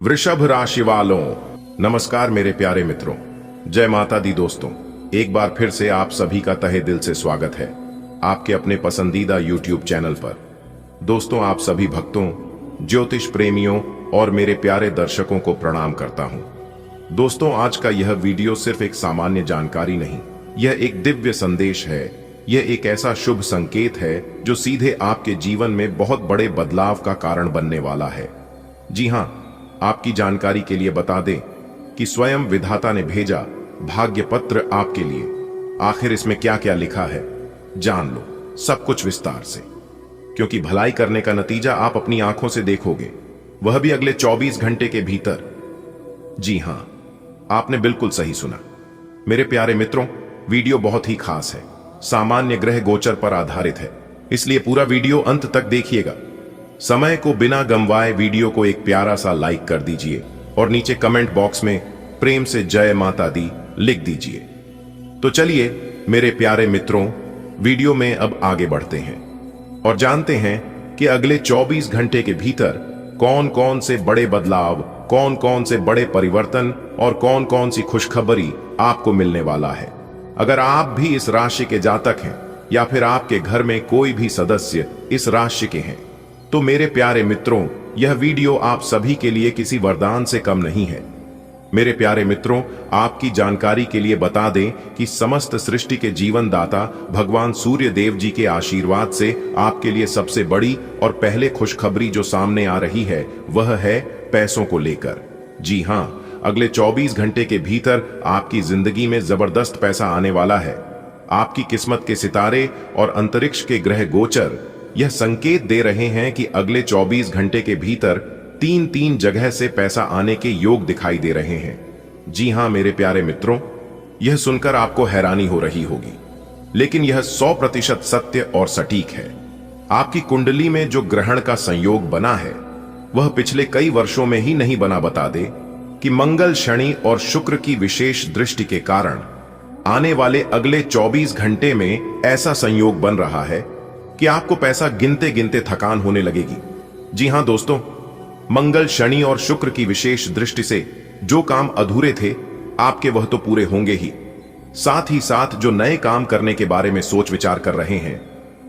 वृषभ राशि वालों, नमस्कार मेरे प्यारे मित्रों। जय माता दी दोस्तों, एक बार फिर से आप सभी का तहे दिल से स्वागत है आपके अपने पसंदीदा YouTube चैनल पर। दोस्तों, आप सभी भक्तों, ज्योतिष प्रेमियों और मेरे प्यारे दर्शकों को प्रणाम करता हूं। दोस्तों, आज का यह वीडियो सिर्फ एक सामान्य जानकारी नहीं, यह एक दिव्य संदेश है। यह एक ऐसा शुभ संकेत है जो सीधे आपके जीवन में बहुत बड़े बदलाव का कारण बनने वाला है। जी हां, आपकी जानकारी के लिए बता दें कि स्वयं विधाता ने भेजा भाग्य पत्र आपके लिए। आखिर इसमें क्या क्या लिखा है, जान लो सब कुछ विस्तार से, क्योंकि भलाई करने का नतीजा आप अपनी आंखों से देखोगे, वह भी अगले 24 घंटे के भीतर। जी हां, आपने बिल्कुल सही सुना मेरे प्यारे मित्रों। वीडियो बहुत ही खास है, सामान्य ग्रह गोचर पर आधारित है, इसलिए पूरा वीडियो अंत तक देखिएगा। समय को बिना गंवाए वीडियो को एक प्यारा सा लाइक कर दीजिए और नीचे कमेंट बॉक्स में प्रेम से जय माता दी लिख दीजिए। तो चलिए मेरे प्यारे मित्रों, वीडियो में अब आगे बढ़ते हैं और जानते हैं कि अगले 24 घंटे के भीतर कौन कौन से बड़े बदलाव, कौन कौन से बड़े परिवर्तन और कौन कौन सी खुशखबरी आपको मिलने वाला है। अगर आप भी इस राशि के जातक हैं या फिर आपके घर में कोई भी सदस्य इस राशि के हैं, तो मेरे प्यारे मित्रों, यह वीडियो आप सभी के लिए किसी वरदान से कम नहीं है। मेरे प्यारे मित्रों, आपकी जानकारी के लिए बता दें कि समस्त सृष्टि के जीवन दाता भगवान सूर्य देव जी के आशीर्वाद से आपके लिए सबसे बड़ी और पहले खुशखबरी जो सामने आ रही है वह है पैसों को लेकर। जी हां, अगले 24 घंटे के भीतर आपकी जिंदगी में जबरदस्त पैसा आने वाला है। आपकी किस्मत के सितारे और अंतरिक्ष के ग्रह गोचर यह संकेत दे रहे हैं कि अगले 24 घंटे के भीतर तीन जगह से पैसा आने के योग दिखाई दे रहे हैं। जी हां मेरे प्यारे मित्रों, यह सुनकर आपको हैरानी हो रही होगी, लेकिन यह 100% सत्य और सटीक है। आपकी कुंडली में जो ग्रहण का संयोग बना है वह पिछले कई वर्षों में ही नहीं बना। बता दे कि मंगल, शनि और शुक्र की विशेष दृष्टि के कारण आने वाले अगले 24 घंटे में ऐसा संयोग बन रहा है कि आपको पैसा गिनते गिनते थकान होने लगेगी। जी हां दोस्तों, मंगल, शनि और शुक्र की विशेष दृष्टि से जो काम अधूरे थे आपके वह तो पूरे होंगे ही, साथ ही साथ जो नए काम करने के बारे में सोच विचार कर रहे हैं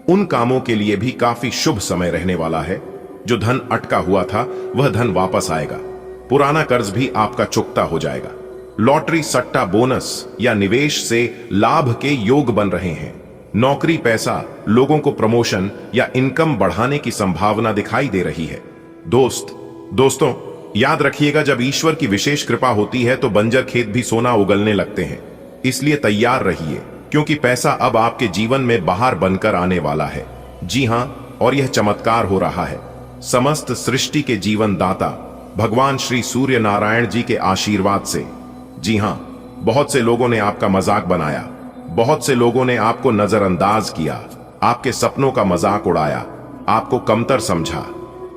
उन कामों के लिए भी काफी शुभ समय रहने वाला है। जो धन अटका हुआ था वह धन वापस आएगा, पुराना कर्ज भी आपका चुकता हो जाएगा। लॉटरी, सट्टा, बोनस या निवेश से लाभ के योग बन रहे हैं। नौकरी, पैसा, लोगों को प्रमोशन या इनकम बढ़ाने की संभावना दिखाई दे रही है। दोस्तों याद रखिएगा, जब ईश्वर की विशेष कृपा होती है तो बंजर खेत भी सोना उगलने लगते हैं। इसलिए तैयार रहिए, क्योंकि पैसा अब आपके जीवन में बाहर बनकर आने वाला है। जी हां, और यह चमत्कार हो रहा है समस्त सृष्टि के जीवन दाता भगवान श्री सूर्य नारायण जी के आशीर्वाद से। जी हां, बहुत से लोगों ने आपका मजाक बनाया, बहुत से लोगों ने आपको नजरअंदाज किया, आपके सपनों का मजाक उड़ाया, आपको कमतर समझा,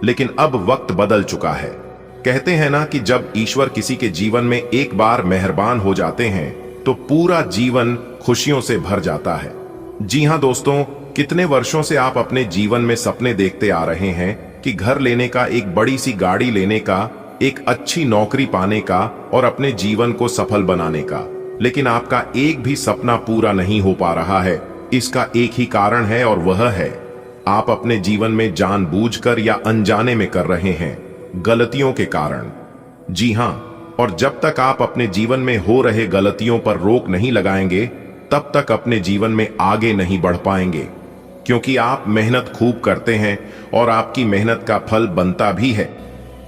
लेकिन अब वक्त बदल चुका है। कहते हैं ना कि जब ईश्वर किसी के जीवन में एक बार मेहरबान हो जाते हैं तो पूरा जीवन खुशियों से भर जाता है। जी हां दोस्तों, कितने वर्षों से आप अपने जीवन में सपने देखते आ रहे हैं कि घर लेने का, एक बड़ी सी गाड़ी लेने का, एक अच्छी नौकरी पाने का और अपने जीवन को सफल बनाने का, लेकिन आपका एक भी सपना पूरा नहीं हो पा रहा है। इसका एक ही कारण है और वह है आप अपने जीवन में जानबूझकर या अनजाने में कर रहे हैं गलतियों के कारण। जी हां, और जब तक आप अपने जीवन में हो रहे गलतियों पर रोक नहीं लगाएंगे तब तक अपने जीवन में आगे नहीं बढ़ पाएंगे, क्योंकि आप मेहनत खूब करते हैं और आपकी मेहनत का फल बनता भी है,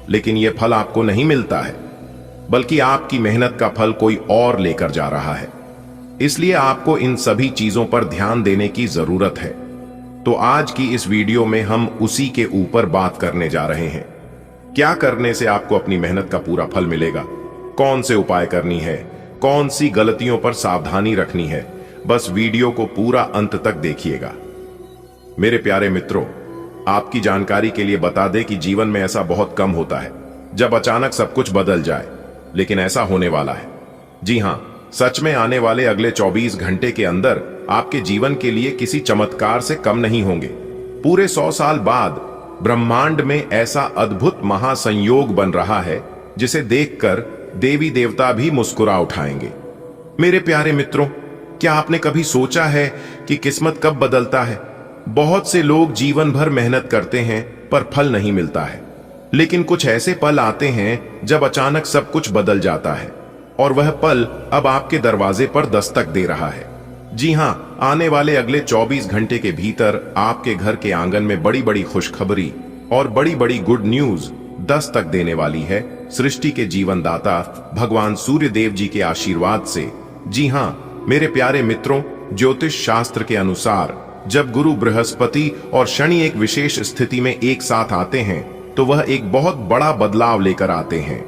लेकिन यह फल आपको नहीं मिलता है, बल्कि आपकी मेहनत का फल कोई और लेकर जा रहा है। इसलिए आपको इन सभी चीजों पर ध्यान देने की जरूरत है। तो आज की इस वीडियो में हम उसी के ऊपर बात करने जा रहे हैं। क्या करने से आपको अपनी मेहनत का पूरा फल मिलेगा, कौन से उपाय करनी है, कौन सी गलतियों पर सावधानी रखनी है, बस वीडियो को पूरा अंत तक देखिएगा। मेरे प्यारे मित्रों, आपकी जानकारी के लिए बता दें कि जीवन में ऐसा बहुत कम होता है जब अचानक सब कुछ बदल जाए, लेकिन ऐसा होने वाला है। जी हां, सच में आने वाले अगले 24 घंटे के अंदर आपके जीवन के लिए किसी चमत्कार से कम नहीं होंगे। पूरे 100 साल बाद ब्रह्मांड में ऐसा अद्भुत महासंयोग बन रहा है जिसे देखकर देवी देवता भी मुस्कुरा उठाएंगे। मेरे प्यारे मित्रों, क्या आपने कभी सोचा है कि किस्मत कब बदलता है? बहुत से लोग जीवन भर मेहनत करते हैं पर फल नहीं मिलता है, लेकिन कुछ ऐसे पल आते हैं जब अचानक सब कुछ बदल जाता है और वह पल अब आपके दरवाजे पर दस्तक दे रहा है। जी हां, आने वाले अगले 24 घंटे के भीतर आपके घर के आंगन में बड़ी बड़ी खुशखबरी और बड़ी बड़ी गुड न्यूज दस्तक देने वाली है, सृष्टि के जीवन दाता भगवान सूर्य देव जी के आशीर्वाद से। जी हां मेरे प्यारे मित्रों, ज्योतिष शास्त्र के अनुसार जब गुरु, बृहस्पति और शनि एक विशेष स्थिति में एक साथ आते हैं तो वह एक बहुत बड़ा बदलाव लेकर आते हैं।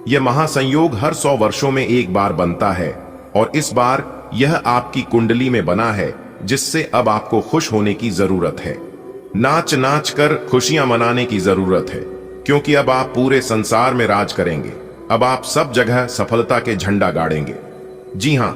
यह महासंयोग हर 100 वर्षों में एक बार बनता है और इस बार यह आपकी कुंडली में बना है, जिससे अब आपको खुश होने की जरूरत है। नाच नाच कर खुशियां मनाने की जरूरत है, क्योंकि अब आप पूरे संसार में राज करेंगे। अब आप सब जगह सफलता के झंडा गाड़ेंगे। जी हां,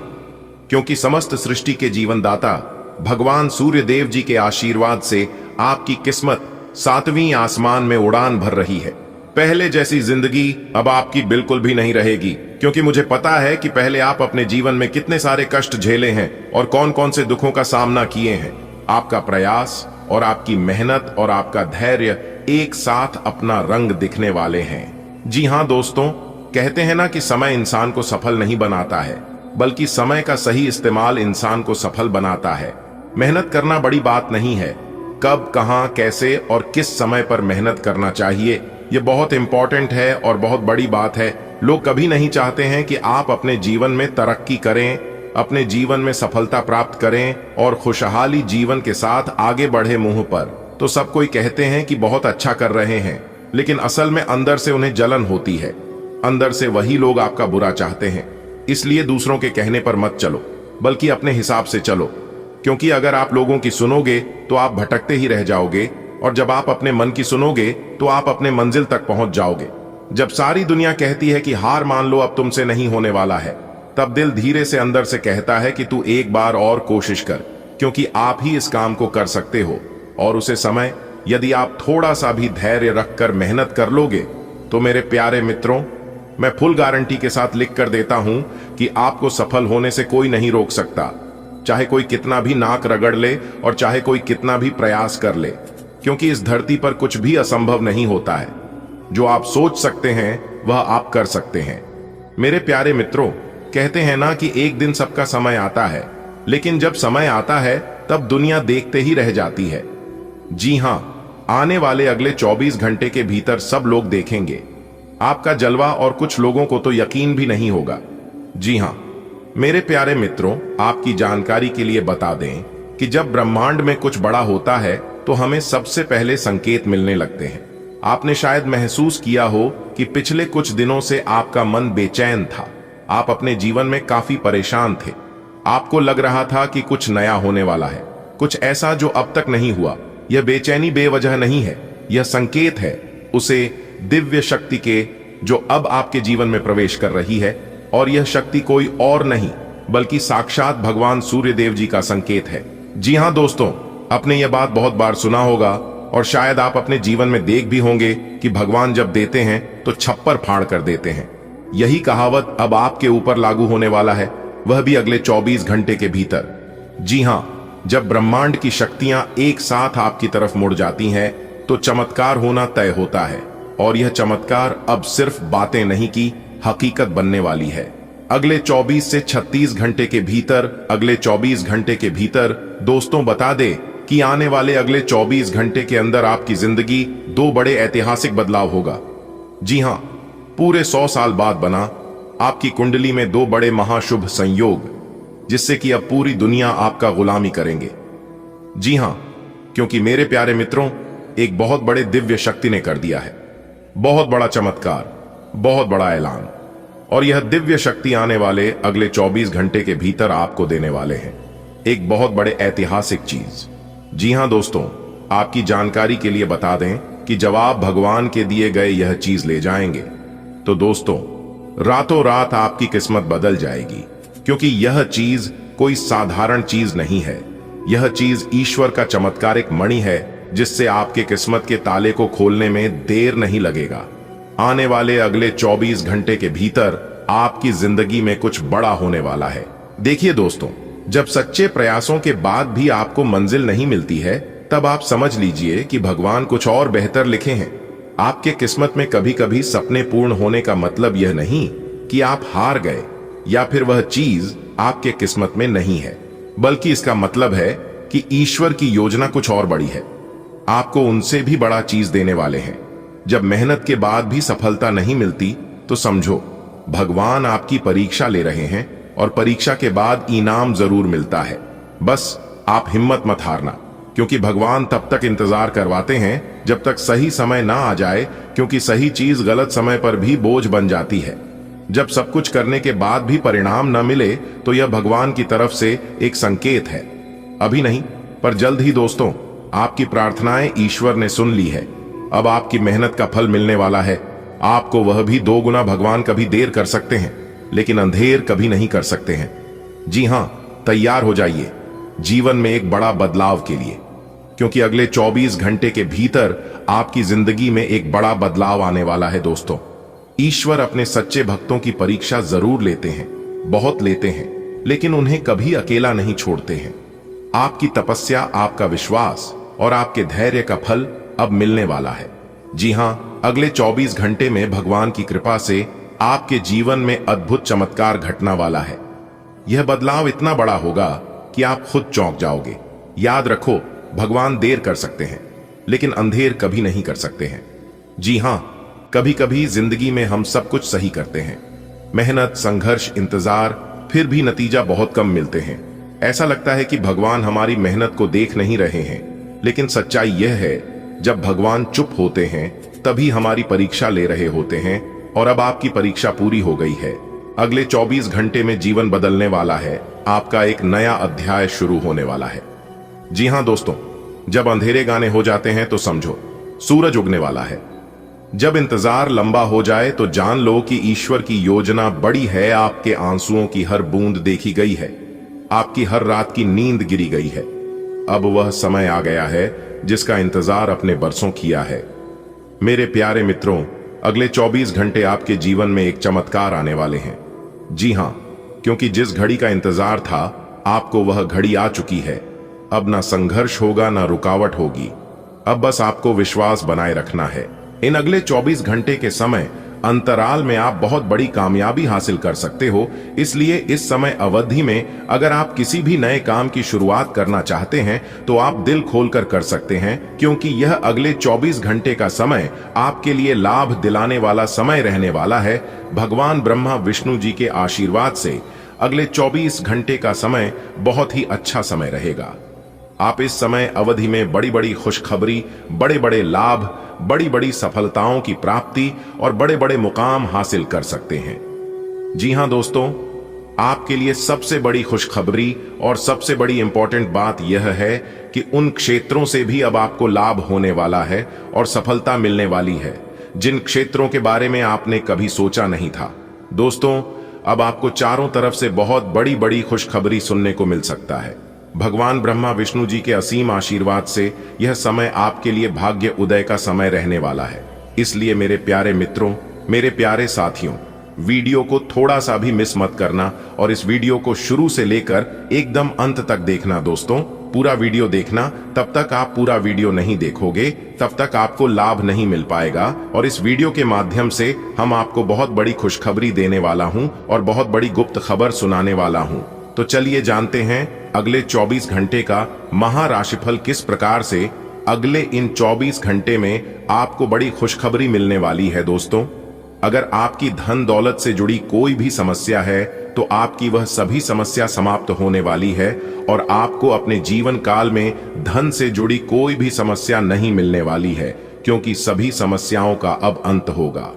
क्योंकि समस्त सृष्टि के जीवनदाता भगवान सूर्य देव जी के आशीर्वाद से आपकी किस्मत 7वीं आसमान में उड़ान भर रही है। पहले जैसी जिंदगी अब आपकी बिल्कुल भी नहीं रहेगी, क्योंकि मुझे पता है कि पहले आप अपने जीवन में कितने सारे कष्ट झेले हैं और कौन कौन से दुखों का सामना किए हैं। आपका प्रयास और आपकी मेहनत और आपका धैर्य एक साथ अपना रंग दिखने वाले हैं। जी हां दोस्तों, कहते हैं ना कि समय इंसान को सफल नहीं बनाता है, बल्कि समय का सही इस्तेमाल इंसान को सफल बनाता है। मेहनत करना बड़ी बात नहीं है, कब, कहां, कैसे और किस समय पर मेहनत करना चाहिए यह बहुत इंपॉर्टेंट है और बहुत बड़ी बात है। लोग कभी नहीं चाहते हैं कि आप अपने जीवन में तरक्की करें, अपने जीवन में सफलता प्राप्त करें और खुशहाली जीवन के साथ आगे बढ़े। मुंह पर तो सब कोई कहते हैं कि बहुत अच्छा कर रहे हैं, लेकिन असल में अंदर से उन्हें जलन होती है। अंदर से वही लोग आपका बुरा चाहते हैं। इसलिए दूसरों के कहने पर मत चलो, बल्कि अपने हिसाब से चलो, क्योंकि अगर आप लोगों की सुनोगे तो आप भटकते ही रह जाओगे, और जब आप अपने मन की सुनोगे तो आप अपने मंजिल तक पहुंच जाओगे। जब सारी दुनिया कहती है कि हार मान लो, अब तुमसे नहीं होने वाला है, तब दिल धीरे से अंदर से कहता है कि तू एक बार और कोशिश कर, क्योंकि आप ही इस काम को कर सकते हो। और उसे समय यदि आप थोड़ा सा भी धैर्य रखकर मेहनत कर लोगे तो मेरे प्यारे मित्रों, मैं फुल गारंटी के साथ लिख कर देता हूं कि आपको सफल होने से कोई नहीं रोक सकता, चाहे कोई कितना भी नाक रगड़ ले और चाहे कोई कितना भी प्रयास कर ले, क्योंकि इस धरती पर कुछ भी असंभव नहीं होता है। जो आप सोच सकते हैं वह आप कर सकते हैं। मेरे प्यारे मित्रों, कहते हैं ना कि एक दिन सबका समय आता है, लेकिन जब समय आता है तब दुनिया देखते ही रह जाती है। जी हां, आने वाले अगले 24 घंटे के भीतर सब लोग देखेंगे आपका जलवा, और कुछ लोगों को तो यकीन भी नहीं होगा। जी हां मेरे प्यारे मित्रों, आपकी जानकारी के लिए बता दें कि जब ब्रह्मांड में कुछ बड़ा होता है तो हमें सबसे पहले संकेत मिलने लगते हैं। आपने शायद महसूस किया हो कि पिछले कुछ दिनों से आपका मन बेचैन था। आप अपने जीवन में काफी परेशान थे। आपको लग रहा था कि कुछ नया होने वाला है, कुछ ऐसा जो अब तक नहीं हुआ। यह बेचैनी बेवजह नहीं है, यह संकेत है उसे दिव्य शक्ति के, जो अब आपके जीवन में प्रवेश कर रही है। और यह शक्ति कोई और नहीं बल्कि साक्षात भगवान सूर्य देव जी का संकेत है। जी हां दोस्तों, आपने यह बात बहुत बार सुना होगा और शायद आप अपने जीवन में देख भी होंगे कि भगवान जब देते हैं तो छप्पर फाड़ कर देते हैं। यही कहावत अब आपके ऊपर लागू होने वाला है, वह भी अगले 24 घंटे के भीतर। जी हां, जब ब्रह्मांड की शक्तियां एक साथ आपकी तरफ मुड़ जाती हैं तो चमत्कार होना तय होता है, और यह चमत्कार अब सिर्फ बातें नहीं की हकीकत बनने वाली है। अगले 24 से 36 घंटे के भीतर, अगले 24 घंटे के भीतर दोस्तों बता दे कि आने वाले अगले 24 घंटे के अंदर आपकी जिंदगी 2 बड़े ऐतिहासिक बदलाव होगा। जी हां, पूरे 100 साल बाद बना आपकी कुंडली में 2 बड़े महाशुभ संयोग, जिससे कि अब पूरी दुनिया आपका गुलामी करेंगे। जी हां, क्योंकि मेरे प्यारे मित्रों, एक बहुत बड़े दिव्य शक्ति ने कर दिया है बहुत बड़ा चमत्कार, बहुत बड़ा ऐलान। और यह दिव्य शक्ति आने वाले अगले 24 घंटे के भीतर आपको देने वाले हैं एक बहुत बड़े ऐतिहासिक चीज। जी हां दोस्तों, आपकी जानकारी के लिए बता दें कि जब आप भगवान के दिए गए यह चीज ले जाएंगे तो दोस्तों रातों रात आपकी किस्मत बदल जाएगी, क्योंकि यह चीज कोई साधारण चीज नहीं है। यह चीज ईश्वर का चमत्कारिक मणि है, जिससे आपके किस्मत के ताले को खोलने में देर नहीं लगेगा। आने वाले अगले 24 घंटे के भीतर आपकी जिंदगी में कुछ बड़ा होने वाला है। देखिए दोस्तों, जब सच्चे प्रयासों के बाद भी आपको मंजिल नहीं मिलती है, तब आप समझ लीजिए कि भगवान कुछ और बेहतर लिखे हैं। आपके किस्मत में कभी कभी सपने पूर्ण होने का मतलब यह नहीं कि आप हार गए या फिर वह चीज आपके किस्मत में नहीं है, बल्कि इसका मतलब है कि ईश्वर की योजना कुछ और बड़ी है। आपको उनसे भी बड़ा चीज देने वाले हैं। जब मेहनत के बाद भी सफलता नहीं मिलती तो समझो भगवान आपकी परीक्षा ले रहे हैं, और परीक्षा के बाद इनाम जरूर मिलता है। बस आप हिम्मत मत हारना, क्योंकि भगवान तब तक इंतजार करवाते हैं जब तक सही समय ना आ जाए, क्योंकि सही चीज गलत समय पर भी बोझ बन जाती है। जब सब कुछ करने के बाद भी परिणाम न मिले तो यह भगवान की तरफ से एक संकेत है। अभी नहीं, पर जल्द ही दोस्तों, आपकी प्रार्थनाएं ईश्वर ने सुन ली है। अब आपकी मेहनत का फल मिलने वाला है। आपको वह भी 2 गुना भगवान कभी देर कर सकते हैं, लेकिन अंधेर कभी नहीं कर सकते हैं। जी हां, तैयार हो जाइए जीवन में एक बड़ा बदलाव के लिए, क्योंकि अगले 24 घंटे के भीतर आपकी जिंदगी में एक बड़ा बदलाव आने वाला है। दोस्तों, ईश्वर अपने सच्चे भक्तों की परीक्षा जरूर लेते हैं, बहुत लेते हैं, लेकिन उन्हें कभी अकेला नहीं छोड़ते हैं। आपकी तपस्या, आपका विश्वास और आपके धैर्य का फल अब मिलने वाला है। जी हां, अगले 24 घंटे में भगवान की कृपा से आपके जीवन में अद्भुत चमत्कार घटना वाला है। यह बदलाव इतना बड़ा होगा कि आप खुद चौंक जाओगे। याद रखो, भगवान देर कर सकते हैं, लेकिन अंधेर कभी नहीं कर सकते हैं। जी हां, कभी कभी जिंदगी में हम सब कुछ सही करते हैं, मेहनत, संघर्ष, इंतजार, फिर भी नतीजा बहुत कम मिलते हैं। ऐसा लगता है कि भगवान हमारी मेहनत को देख नहीं रहे हैं, लेकिन सच्चाई यह है, जब भगवान चुप होते हैं तभी हमारी परीक्षा ले रहे होते हैं। और अब आपकी परीक्षा पूरी हो गई है। अगले 24 घंटे में जीवन बदलने वाला है। आपका एक नया अध्याय शुरू होने वाला है। जी हां दोस्तों, जब अंधेरे गाने हो जाते हैं तो समझो सूरज उगने वाला है। जब इंतजार लंबा हो जाए तो जान लो कि ईश्वर की योजना बड़ी है। आपके आंसुओं की हर बूंद देखी गई है, आपकी हर रात की नींद गिरी गई है। अब वह समय आ गया है जिसका इंतजार अपने बरसों किया है। मेरे प्यारे मित्रों, अगले 24 घंटे आपके जीवन में एक चमत्कार आने वाले हैं। जी हां, क्योंकि जिस घड़ी का इंतजार था, आपको वह घड़ी आ चुकी है। अब ना संघर्ष होगा, ना रुकावट होगी। अब बस आपको विश्वास बनाए रखना है। इन अगले 24 घंटे के समय अंतराल में आप बहुत बड़ी कामयाबी हासिल कर सकते हो। इसलिए इस समय अवधि में अगर आप किसी भी नए काम की शुरुआत करना चाहते हैं तो आप दिल खोलकर कर सकते हैं, क्योंकि यह अगले 24 घंटे का समय आपके लिए लाभ दिलाने वाला समय रहने वाला है। भगवान ब्रह्मा विष्णु जी के आशीर्वाद से अगले 24 घंटे का समय बहुत ही अच्छा समय रहेगा। आप इस समय अवधि में बड़ी बड़ी खुशखबरी, बड़े बड़े लाभ, बड़ी बड़ी सफलताओं की प्राप्ति और बड़े बड़े मुकाम हासिल कर सकते हैं। जी हां दोस्तों, आपके लिए सबसे बड़ी खुशखबरी और सबसे बड़ी इंपॉर्टेंट बात यह है कि उन क्षेत्रों से भी अब आपको लाभ होने वाला है और सफलता मिलने वाली है जिन क्षेत्रों के बारे में आपने कभी सोचा नहीं था। दोस्तों, अब आपको चारों तरफ से बहुत बड़ी बड़ी खुशखबरी सुनने को मिल सकता है। भगवान ब्रह्मा विष्णु जी के असीम आशीर्वाद से यह समय आपके लिए भाग्य उदय का समय रहने वाला है। इसलिए मेरे प्यारे मित्रों, मेरे प्यारे साथियों, वीडियो को थोड़ा सा भी मिस मत करना और इस वीडियो को शुरू से लेकर एकदम अंत तक देखना। दोस्तों, पूरा वीडियो देखना। तब तक आप पूरा वीडियो नहीं देखोगे तब तक आपको लाभ नहीं मिल पाएगा। और इस वीडियो के माध्यम से हम आपको बहुत बड़ी खुशखबरी देने वाला हूं और बहुत बड़ी गुप्त खबर सुनाने वाला हूं। तो चलिए जानते हैं अगले 24 घंटे का महाराशिफल किस प्रकार से अगले इन 24 घंटे में आपको बड़ी खुशखबरी मिलने वाली है। दोस्तों, अगर आपकी धन दौलत से जुड़ी कोई भी समस्या है तो आपकी वह सभी समस्या समाप्त होने वाली है और आपको अपने जीवन काल में धन से जुड़ी कोई भी समस्या नहीं मिलने वाली है, क्योंकि सभी समस्याओं का अब अंत होगा।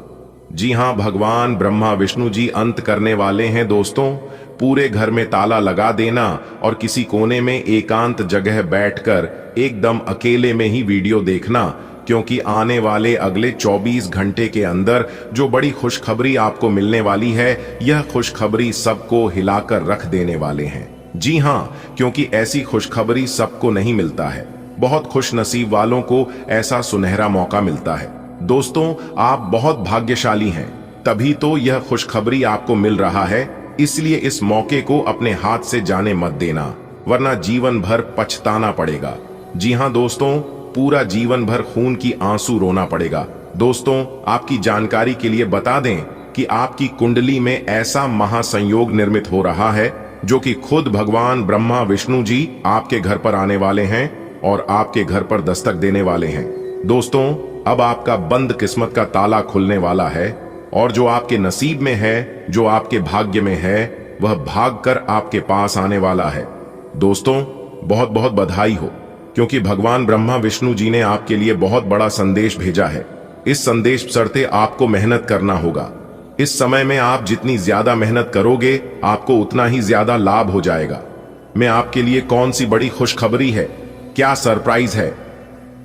जी हां, भगवान ब्रह्मा विष्णु जी अंत करने वाले हैं। दोस्तों, पूरे घर में ताला लगा देना और किसी कोने में एकांत जगह बैठकर एकदम अकेले में ही वीडियो देखना, क्योंकि आने वाले अगले 24 घंटे के अंदर जो बड़ी खुशखबरी आपको मिलने वाली है, यह खुशखबरी सबको हिलाकर रख देने वाले हैं। जी हां, क्योंकि ऐसी खुशखबरी सबको नहीं मिलता है। बहुत खुश नसीब वालों को ऐसा सुनहरा मौका मिलता है। दोस्तों, आप बहुत भाग्यशाली हैं, तभी तो यह खुशखबरी आपको मिल रहा है। इसलिए इस मौके को अपने हाथ से जाने मत देना, वरना जीवन भर पछताना पड़ेगा। जी हां दोस्तों, पूरा जीवन भर खून की आंसू रोना पड़ेगा। दोस्तों, आपकी जानकारी के लिए बता दें कि आपकी कुंडली में ऐसा महासंयोग निर्मित हो रहा है जो कि खुद भगवान ब्रह्मा विष्णु जी आपके घर पर आने वाले हैं और आपके घर पर दस्तक देने वाले हैं। दोस्तों, अब आपका बंद किस्मत का ताला खुलने वाला है और जो आपके नसीब में है, जो आपके भाग्य में है, वह भागकर आपके पास आने वाला है। दोस्तों, बहुत बहुत बधाई हो, क्योंकि भगवान ब्रह्मा विष्णु जी ने आपके लिए बहुत बड़ा संदेश भेजा है। इस संदेश बशर्ते आपको मेहनत करना होगा। इस समय में आप जितनी ज्यादा मेहनत करोगे, आपको उतना ही ज्यादा लाभ हो जाएगा। मैं आपके लिए कौन सी बड़ी खुशखबरी है, क्या सरप्राइज है,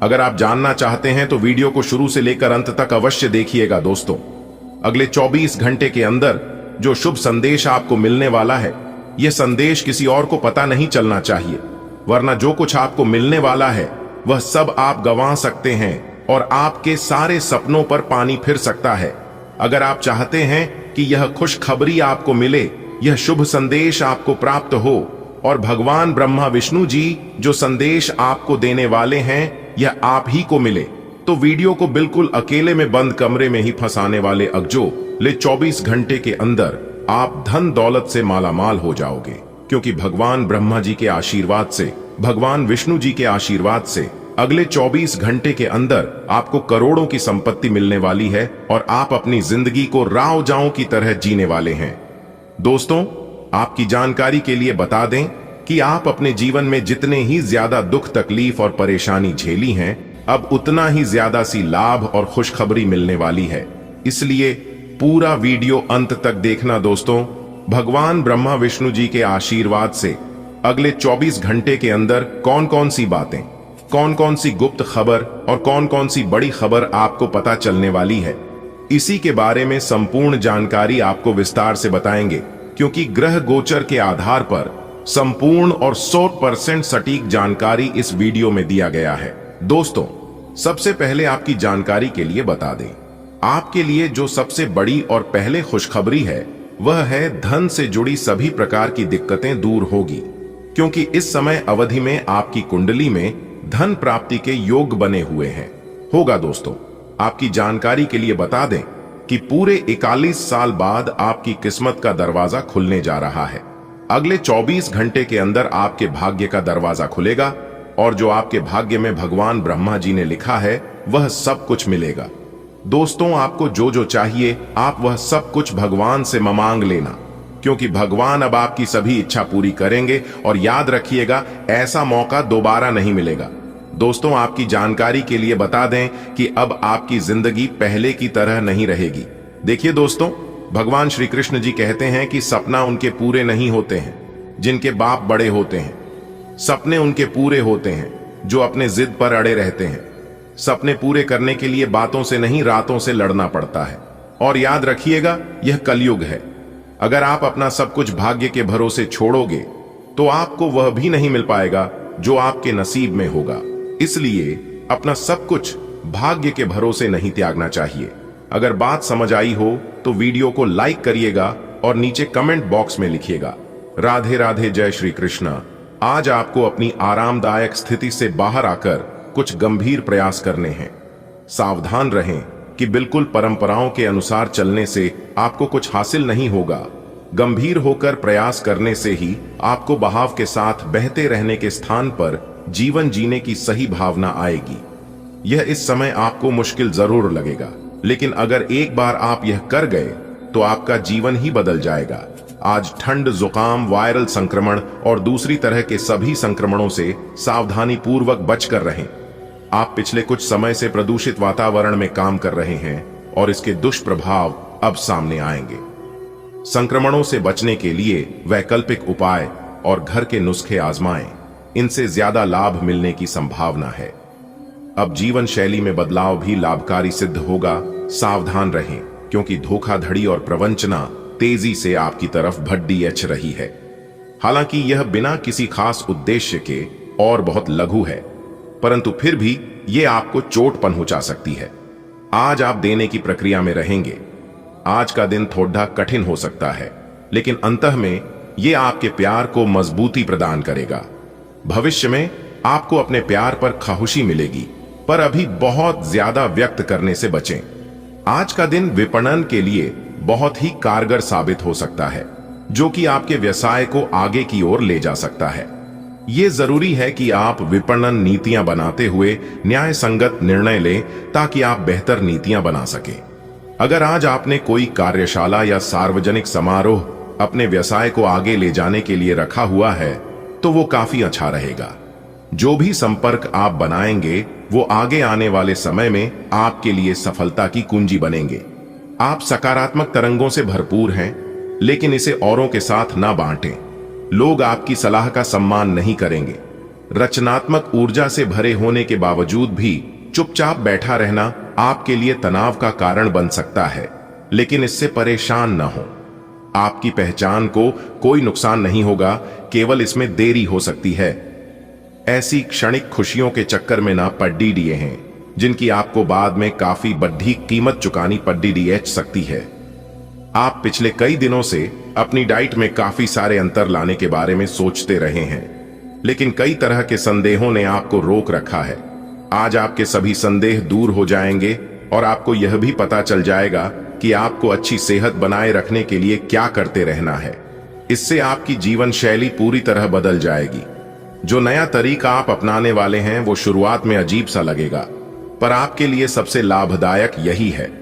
अगर आप जानना चाहते हैं तो वीडियो को शुरू से लेकर अंत तक अवश्य देखिएगा। दोस्तों, अगले 24 घंटे के अंदर जो शुभ संदेश आपको मिलने वाला है, यह संदेश किसी और को पता नहीं चलना चाहिए, वरना जो कुछ आपको मिलने वाला है वह सब आप गंवा सकते हैं और आपके सारे सपनों पर पानी फिर सकता है। अगर आप चाहते हैं कि यह खुशखबरी आपको मिले, यह शुभ संदेश आपको प्राप्त हो और भगवान ब्रह्मा विष्णु जी जो संदेश आपको देने वाले हैं यह आप ही को मिले, तो वीडियो को बिल्कुल अकेले में बंद कमरे में ही फंसाने वाले अगले 24 घंटे के अंदर आप धन दौलत से मालामाल हो जाओगे, क्योंकि भगवान ब्रह्मा जी के आशीर्वाद से, भगवान विष्णु जी के आशीर्वाद से अगले 24 घंटे के अंदर आपको करोड़ों की संपत्ति मिलने वाली है और आप अपनी जिंदगी को रावजाओं की तरह जीने वाले हैं। दोस्तों, आपकी जानकारी के लिए बता दें कि आप अपने जीवन में जितने ही ज्यादा दुख तकलीफ और परेशानी झेली हैं, अब उतना ही ज्यादा सी लाभ और खुशखबरी मिलने वाली है। इसलिए पूरा वीडियो अंत तक देखना। दोस्तों, भगवान ब्रह्मा विष्णु जी के आशीर्वाद से अगले 24 घंटे के अंदर कौन कौन सी बातें, कौन कौन सी गुप्त खबर और कौन कौन सी बड़ी खबर आपको पता चलने वाली है, इसी के बारे में संपूर्ण जानकारी आपको विस्तार से बताएंगे, क्योंकि ग्रह गोचर के आधार पर संपूर्ण और 100% सटीक जानकारी इस वीडियो में दिया गया है। दोस्तों, सबसे पहले आपकी जानकारी के लिए बता दें, आपके लिए जो सबसे बड़ी और पहले खुशखबरी है वह है धन से जुड़ी सभी प्रकार की दिक्कतें दूर होगी, क्योंकि इस समय अवधि में आपकी कुंडली में धन प्राप्ति के योग बने हुए हैं। होगा दोस्तों, आपकी जानकारी के लिए बता दें कि पूरे 41 साल बाद आपकी किस्मत का दरवाजा खुलने जा रहा है। अगले 24 घंटे के अंदर आपके भाग्य का दरवाजा खुलेगा और जो आपके भाग्य में भगवान ब्रह्मा जी ने लिखा है वह सब कुछ मिलेगा। दोस्तों, आपको जो जो चाहिए आप वह सब कुछ भगवान से मांग लेना, क्योंकि भगवान अब आपकी सभी इच्छा पूरी करेंगे और याद रखिएगा, ऐसा मौका दोबारा नहीं मिलेगा। दोस्तों, आपकी जानकारी के लिए बता दें कि अब आपकी जिंदगी पहले की तरह नहीं रहेगी। देखिए दोस्तों, भगवान श्री कृष्ण जी कहते हैं कि सपना उनके पूरे नहीं होते हैं जिनके बाप बड़े होते हैं, सपने उनके पूरे होते हैं जो अपने जिद पर अड़े रहते हैं। सपने पूरे करने के लिए बातों से नहीं, रातों से लड़ना पड़ता है। और याद रखिएगा, यह कलयुग है। अगर आप अपना सब कुछ भाग्य के भरोसे छोड़ोगे तो आपको वह भी नहीं मिल पाएगा जो आपके नसीब में होगा। इसलिए अपना सब कुछ भाग्य के भरोसे नहीं त्यागना चाहिए। अगर बात समझ आई हो तो वीडियो को लाइक करिएगा और नीचे कमेंट बॉक्स में लिखिएगा, राधे राधे, जय श्री कृष्ण। आज आपको अपनी आरामदायक स्थिति से बाहर आकर कुछ गंभीर प्रयास करने हैं। सावधान रहें कि बिल्कुल परंपराओं के अनुसार चलने से आपको कुछ हासिल नहीं होगा। गंभीर होकर प्रयास करने से ही आपको बहाव के साथ बहते रहने के स्थान पर जीवन जीने की सही भावना आएगी। यह इस समय आपको मुश्किल जरूर लगेगा, लेकिन अगर एक बार आप यह कर गए तो आपका जीवन ही बदल जाएगा। आज ठंड, जुकाम, वायरल संक्रमण और दूसरी तरह के सभी संक्रमणों से सावधानी पूर्वक बचकर रहें। आप पिछले कुछ समय से प्रदूषित वातावरण में काम कर रहे हैं और इसके दुष्प्रभाव अब सामने आएंगे। संक्रमणों से बचने के लिए वैकल्पिक उपाय और घर के नुस्खे आजमाएं, इनसे ज्यादा लाभ मिलने की संभावना है। अब जीवन शैली में बदलाव भी लाभकारी सिद्ध होगा। सावधान रहें, क्योंकि धोखाधड़ी और प्रवंचना तेजी से आपकी तरफ भड्डी एच रही है। हालांकि यह बिना किसी खास उद्देश्य के और बहुत लघु है, परंतु फिर भी यह आपको चोट पहुंचा सकती है। आज आप देने की प्रक्रिया में रहेंगे। आज का दिन थोड़ा कठिन हो सकता है, लेकिन अंतः में यह आपके प्यार को मजबूती प्रदान करेगा। भविष्य में आपको अपने प्यार पर खामोशी मिलेगी, पर अभी बहुत ज्यादा व्यक्त करने से बचें। आज का दिन विपणन के लिए बहुत ही कारगर साबित हो सकता है, जो कि आपके व्यवसाय को आगे की ओर ले जा सकता है। यह जरूरी है कि आप विपणन नीतियां बनाते हुए न्याय संगत निर्णय लें, ताकि आप बेहतर नीतियां बना सकें। अगर आज आपने कोई कार्यशाला या सार्वजनिक समारोह अपने व्यवसाय को आगे ले जाने के लिए रखा हुआ है, तो वो काफी अच्छा रहेगा। जो भी संपर्क आप बनाएंगे वो आगे आने वाले समय में आपके लिए सफलता की कुंजी बनेंगे। आप सकारात्मक तरंगों से भरपूर हैं, लेकिन इसे औरों के साथ ना बांटें। लोग आपकी सलाह का सम्मान नहीं करेंगे। रचनात्मक ऊर्जा से भरे होने के बावजूद भी चुपचाप बैठा रहना आपके लिए तनाव का कारण बन सकता है, लेकिन इससे परेशान न हो। आपकी पहचान को कोई नुकसान नहीं होगा, केवल इसमें देरी हो सकती है। ऐसी क्षणिक खुशियों के चक्कर में ना पड़ दिए हैं, जिनकी आपको बाद में काफी बड़ी कीमत चुकानी पड़ सकती है। आप पिछले कई दिनों से अपनी डाइट में काफी सारे अंतर लाने के बारे में सोचते रहे हैं, लेकिन कई तरह के संदेहों ने आपको रोक रखा है। आज आपके सभी संदेह दूर हो जाएंगे और आपको यह भी पता चल जाएगा कि आपको अच्छी सेहत बनाए रखने के लिए क्या करते रहना है। इससे आपकी जीवन शैली पूरी तरह बदल जाएगी। जो नया तरीका आप अपनाने वाले हैं वो शुरुआत में अजीब सा लगेगा, पर आपके लिए सबसे लाभदायक यही है।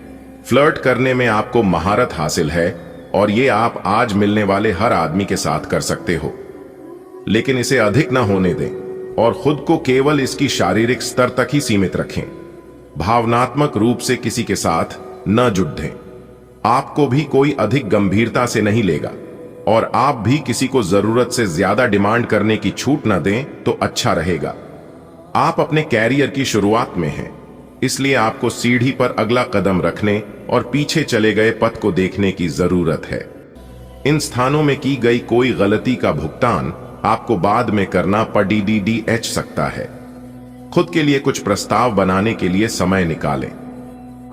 फ्लर्ट करने में आपको महारत हासिल है और ये आप आज मिलने वाले हर आदमी के साथ कर सकते हो, लेकिन इसे अधिक ना होने दें और खुद को केवल इसकी शारीरिक स्तर तक ही सीमित रखें। भावनात्मक रूप से किसी के साथ न जुड़ें। आपको भी कोई अधिक गंभीरता से नहीं लेगा और आप भी किसी को जरूरत से ज्यादा डिमांड करने की छूट न दें तो अच्छा रहेगा। आप अपने कैरियर की शुरुआत में हैं, इसलिए आपको सीढ़ी पर अगला कदम रखने और पीछे चले गए पथ को देखने की जरूरत है। इन स्थानों में की गई कोई गलती का भुगतान आपको बाद में करना पड़ सकता है। खुद के लिए कुछ प्रस्ताव बनाने के लिए समय निकालें।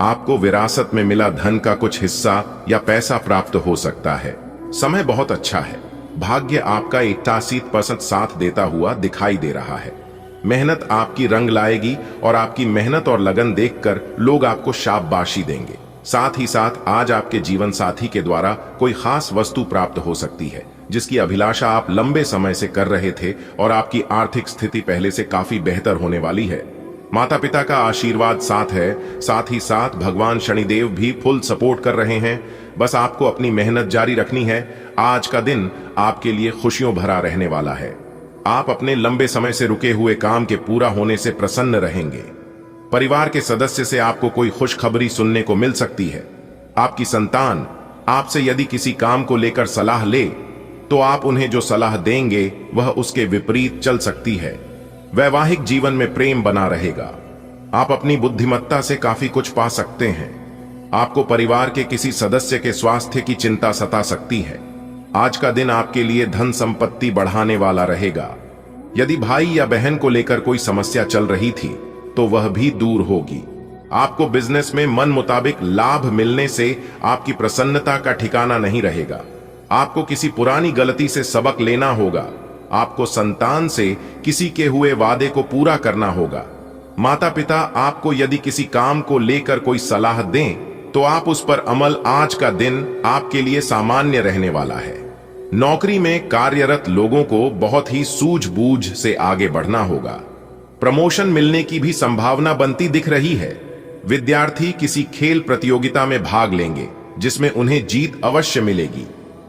आपको विरासत में मिला धन का कुछ हिस्सा या पैसा प्राप्त हो सकता है। समय बहुत अच्छा है। भाग्य आपका 81% साथ देता हुआ दिखाई दे रहा है। मेहनत आपकी रंग लाएगी और आपकी मेहनत और लगन देखकर लोग आपको शाबाशी देंगे। साथ ही साथ आज आपके जीवन साथी के द्वारा कोई खास वस्तु प्राप्त हो सकती है, जिसकी अभिलाषा आप लंबे समय से कर रहे थे और आपकी आर्थिक स्थिति पहले से काफी बेहतर होने वाली है। माता पिता का आशीर्वाद साथ है, साथ ही साथ भगवान शनिदेव भी फुल सपोर्ट कर रहे हैं। बस आपको अपनी मेहनत जारी रखनी है। आज का दिन आपके लिए खुशियों भरा रहने वाला है। आप अपने लंबे समय से रुके हुए काम के पूरा होने से प्रसन्न रहेंगे। परिवार के सदस्य से आपको कोई खुशखबरी सुनने को मिल सकती है। आपकी संतान आपसे यदि किसी काम को लेकर सलाह ले, तो आप उन्हें जो सलाह देंगे वह उसके विपरीत चल सकती है। वैवाहिक जीवन में प्रेम बना रहेगा। आप अपनी बुद्धिमत्ता से काफी कुछ पा सकते हैं। आपको परिवार के किसी सदस्य के स्वास्थ्य की चिंता सता सकती है। आज का दिन आपके लिए धन संपत्ति बढ़ाने वाला रहेगा। यदि भाई या बहन को लेकर कोई समस्या चल रही थी तो वह भी दूर होगी। आपको बिजनेस में मन मुताबिक लाभ मिलने से आपकी प्रसन्नता का ठिकाना नहीं रहेगा। आपको किसी पुरानी गलती से सबक लेना होगा। आपको संतान से किसी के हुए वादे को पूरा करना होगा। माता पिता आपको यदि किसी काम को लेकर कोई सलाह दें तो आप उस पर अमल। आज का दिन आपके लिए सामान्य रहने वाला है। नौकरी में कार्यरत लोगों को बहुत ही सूझबूझ से आगे बढ़ना होगा। प्रमोशन मिलने की भी संभावना बनती दिख रही है। विद्यार्थी किसी खेल प्रतियोगिता में भाग लेंगे जिसमें उन्हें जीत अवश्य मिलेगी।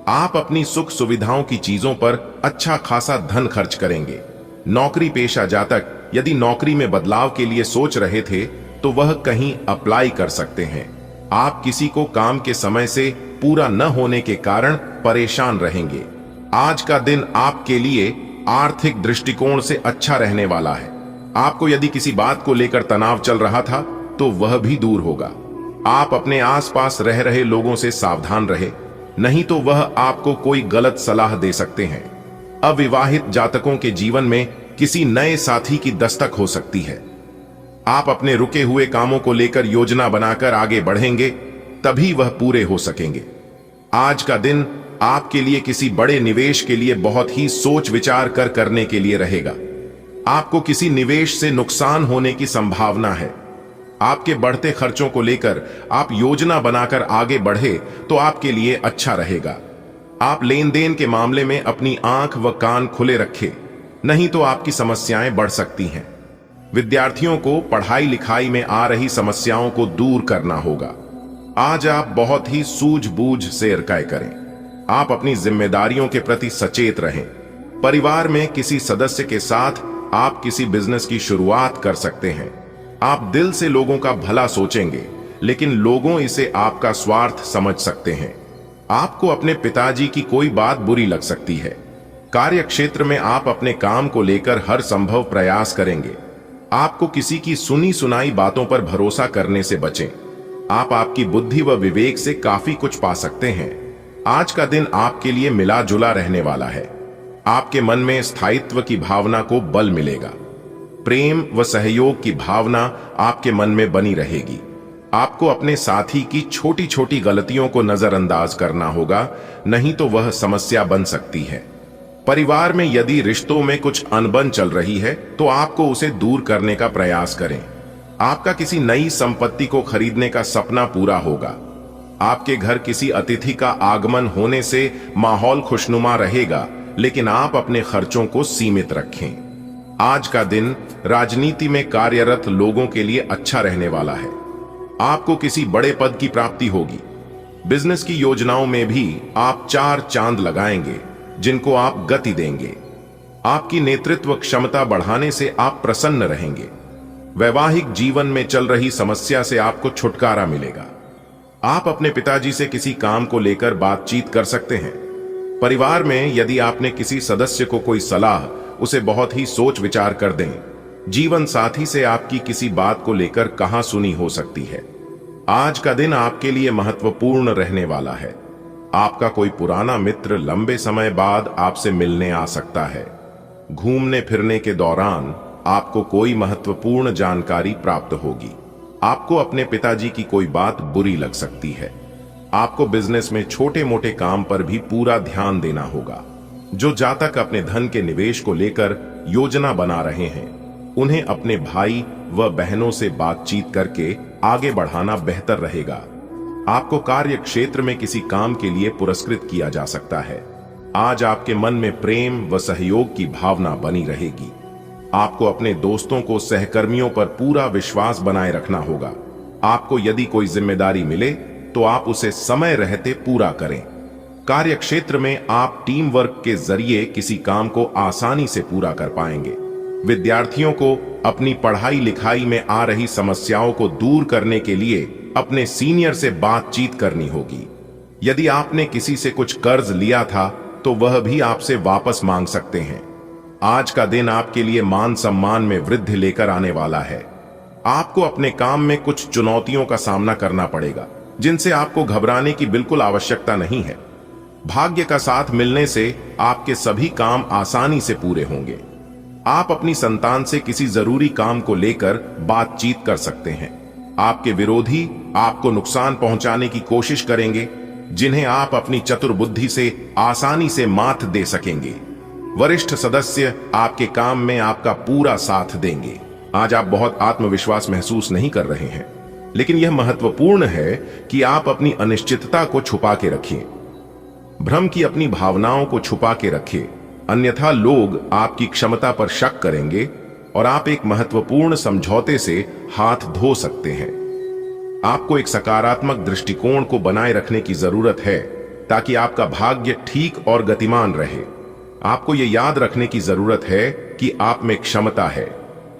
आप अपनी सुख सुविधाओं की चीजों पर अच्छा खासा धन खर्च करेंगे। नौकरी पेशा जातक यदि नौकरी में बदलाव के लिए सोच रहे थे तो वह कहीं अप्लाई कर सकते हैं। आप किसी को काम के समय से पूरा न होने के कारण परेशान रहेंगे। आज का दिन आपके लिए आर्थिक दृष्टिकोण से अच्छा रहने वाला है। आपको यदि किसी बात को लेकर तनाव चल रहा था तो वह भी दूर होगा। आप अपने आसपास रह रहे लोगों से सावधान रहे, नहीं तो वह आपको कोई गलत सलाह दे सकते हैं। अविवाहित जातकों के जीवन में किसी नए साथी की दस्तक हो सकती है। आप अपने रुके हुए कामों को लेकर योजना बनाकर आगे बढ़ेंगे, तभी वह पूरे हो सकेंगे। आज का दिन आपके लिए किसी बड़े निवेश के लिए बहुत ही सोच विचार कर करने के लिए रहेगा। आपको किसी निवेश से नुकसान होने की संभावना है। आपके बढ़ते खर्चों को लेकर आप योजना बनाकर आगे बढ़े तो आपके लिए अच्छा रहेगा। आप लेन देन के मामले में अपनी आंख व कान खुले रखें, नहीं तो आपकी समस्याएं बढ़ सकती हैं। विद्यार्थियों को पढ़ाई लिखाई में आ रही समस्याओं को दूर करना होगा। आज आप बहुत ही सूझबूझ से इर्काए करें। आप अपनी जिम्मेदारियों के प्रति सचेत रहें। परिवार में किसी सदस्य के साथ आप किसी बिजनेस की शुरुआत कर सकते हैं। आप दिल से लोगों का भला सोचेंगे, लेकिन लोगों इसे आपका स्वार्थ समझ सकते हैं। आपको अपने पिताजी की कोई बात बुरी लग सकती है। कार्य क्षेत्र में आप अपने काम को लेकर हर संभव प्रयास करेंगे। आपको किसी की सुनी सुनाई बातों पर भरोसा करने से बचें। आप आपकी बुद्धि व विवेक से काफी कुछ पा सकते हैं। आज का दिन आपके लिए मिला जुला रहने वाला है। आपके मन में स्थायित्व की भावना को बल मिलेगा। प्रेम व सहयोग की भावना आपके मन में बनी रहेगी। आपको अपने साथी की छोटी छोटी गलतियों को नजरअंदाज करना होगा, नहीं तो वह समस्या बन सकती है। परिवार में यदि रिश्तों में कुछ अनबन चल रही है तो आपको उसे दूर करने का प्रयास करें। आपका किसी नई संपत्ति को खरीदने का सपना पूरा होगा। आपके घर किसी अतिथि का आगमन होने से माहौल खुशनुमा रहेगा, लेकिन आप अपने खर्चों को सीमित रखें। आज का दिन राजनीति में कार्यरत लोगों के लिए अच्छा रहने वाला है। आपको किसी बड़े पद की प्राप्ति होगी। बिजनेस की योजनाओं में भी आप 4 चांद लगाएंगे, जिनको आप गति देंगे। आपकी नेतृत्व क्षमता बढ़ाने से आप प्रसन्न रहेंगे। वैवाहिक जीवन में चल रही समस्या से आपको छुटकारा मिलेगा। आप अपने पिताजी से किसी काम को लेकर बातचीत कर सकते हैं। परिवार में यदि आपने किसी सदस्य को कोई सलाह, उसे बहुत ही सोच विचार कर दें। जीवन साथी से आपकी किसी बात को लेकर कहां सुनी हो सकती है। आज का दिन आपके लिए महत्वपूर्ण रहने वाला है। आपका कोई पुराना मित्र लंबे समय बाद आपसे मिलने आ सकता है। घूमने फिरने के दौरान आपको कोई महत्वपूर्ण जानकारी प्राप्त होगी। आपको अपने पिताजी की कोई बात बुरी लग सकती है। आपको बिजनेस में छोटे मोटे काम पर भी पूरा ध्यान देना होगा। जो जातक अपने धन के निवेश को लेकर योजना बना रहे हैं, उन्हें अपने भाई व बहनों से बातचीत करके आगे बढ़ाना बेहतर रहेगा। आपको कार्य क्षेत्र में किसी काम के लिए पुरस्कृत किया जा सकता है। आज आपके मन में प्रेम व सहयोग की भावना बनी रहेगी। आपको अपने दोस्तों को सहकर्मियों पर पूरा विश्वास बनाए रखना होगा। आपको यदि कोई जिम्मेदारी मिले तो आप उसे समय रहते पूरा करें। कार्य क्षेत्र में आप टीम वर्क के जरिए किसी काम को आसानी से पूरा कर पाएंगे। विद्यार्थियों को अपनी पढ़ाई लिखाई में आ रही समस्याओं को दूर करने के लिए अपने सीनियर से बातचीत करनी होगी। यदि आपने किसी से कुछ कर्ज लिया था तो वह भी आपसे वापस मांग सकते हैं। आज का दिन आपके लिए मान सम्मान में वृद्धि लेकर आने वाला है। आपको अपने काम में कुछ चुनौतियों का सामना करना पड़ेगा, जिनसे आपको घबराने की बिल्कुल आवश्यकता नहीं है। भाग्य का साथ मिलने से आपके सभी काम आसानी से पूरे होंगे। आप अपनी संतान से किसी जरूरी काम को लेकर बातचीत कर सकते हैं। आपके विरोधी आपको नुकसान पहुंचाने की कोशिश करेंगे, जिन्हें आप अपनी चतुर बुद्धि से आसानी से मात दे सकेंगे। वरिष्ठ सदस्य आपके काम में आपका पूरा साथ देंगे। आज आप बहुत आत्मविश्वास महसूस नहीं कर रहे हैं, लेकिन यह महत्वपूर्ण है कि आप अपनी अनिश्चितता को छुपा के रखिए। भ्रम की अपनी भावनाओं को छुपा के रखिए, अन्यथा लोग आपकी क्षमता पर शक करेंगे और आप एक महत्वपूर्ण समझौते से हाथ धो सकते हैं। आपको एक सकारात्मक दृष्टिकोण को बनाए रखने की जरूरत है, ताकि आपका भाग्य ठीक और गतिमान रहे। आपको यह याद रखने की जरूरत है कि आप में क्षमता है,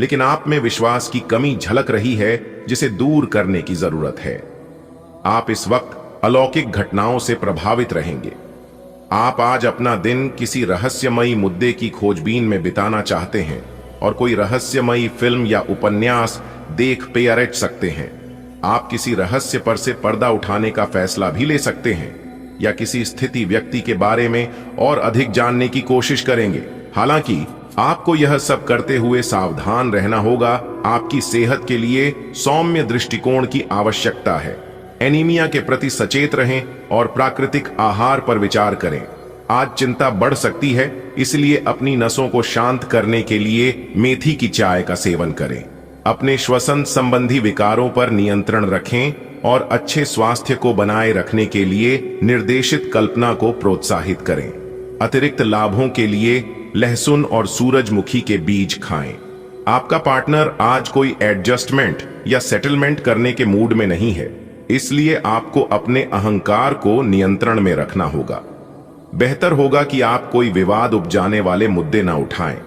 लेकिन आप में विश्वास की कमी झलक रही है, जिसे दूर करने की जरूरत है। आप इस वक्त अलौकिक घटनाओं से प्रभावित रहेंगे। आप आज अपना दिन किसी रहस्यमयी मुद्दे की खोजबीन में बिताना चाहते हैं और कोई रहस्यमयी फिल्म या उपन्यास देख पेरट सकते हैं। आप किसी रहस्य पर से पर्दा उठाने का फैसला भी ले सकते हैं या किसी स्थिति व्यक्ति के बारे में और अधिक जानने की कोशिश करेंगे। हालांकि आपको यह सब करते हुए सावधान रहना होगा। आपकी सेहत के लिए सौम्य दृष्टिकोण की आवश्यकता है। एनीमिया के प्रति सचेत रहें और प्राकृतिक आहार पर विचार करें। आज चिंता बढ़ सकती है, इसलिए अपनी नसों को शांत करने के लिए मेथी की चाय का सेवन करें। अपने श्वसन संबंधी विकारों पर नियंत्रण रखें और अच्छे स्वास्थ्य को बनाए रखने के लिए निर्देशित कल्पना को प्रोत्साहित करें। अतिरिक्त लाभों के लिए लहसुन और सूरजमुखी के बीज खाएं। आपका पार्टनर आज कोई एडजस्टमेंट या सेटलमेंट करने के मूड में नहीं है, इसलिए आपको अपने अहंकार को नियंत्रण में रखना होगा। बेहतर होगा कि आप कोई विवाद उपजाने वाले मुद्दे न उठाएं।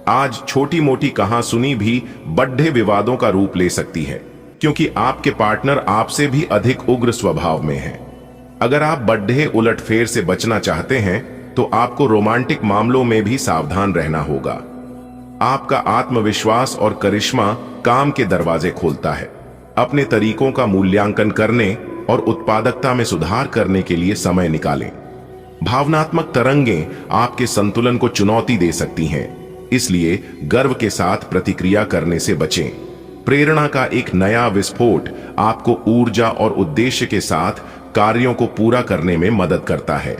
आज छोटी मोटी कहासुनी भी बड़े विवादों का रूप ले सकती है, क्योंकि आपके पार्टनर आपसे भी अधिक उग्र स्वभाव में है। अगर आप बड़े उलटफेर से बचना चाहते हैं तो आपको रोमांटिक मामलों में भी सावधान रहना होगा। आपका आत्मविश्वास और करिश्मा काम के दरवाजे खोलता है। अपने तरीकों का मूल्यांकन करने और उत्पादकता में सुधार करने के लिए समय निकालें। भावनात्मक तरंगें आपके संतुलन को चुनौती दे सकती हैं, इसलिए गर्व के साथ प्रतिक्रिया करने से बचें। प्रेरणा का एक नया विस्फोट आपको ऊर्जा और उद्देश्य के साथ कार्यों को पूरा करने में मदद करता है।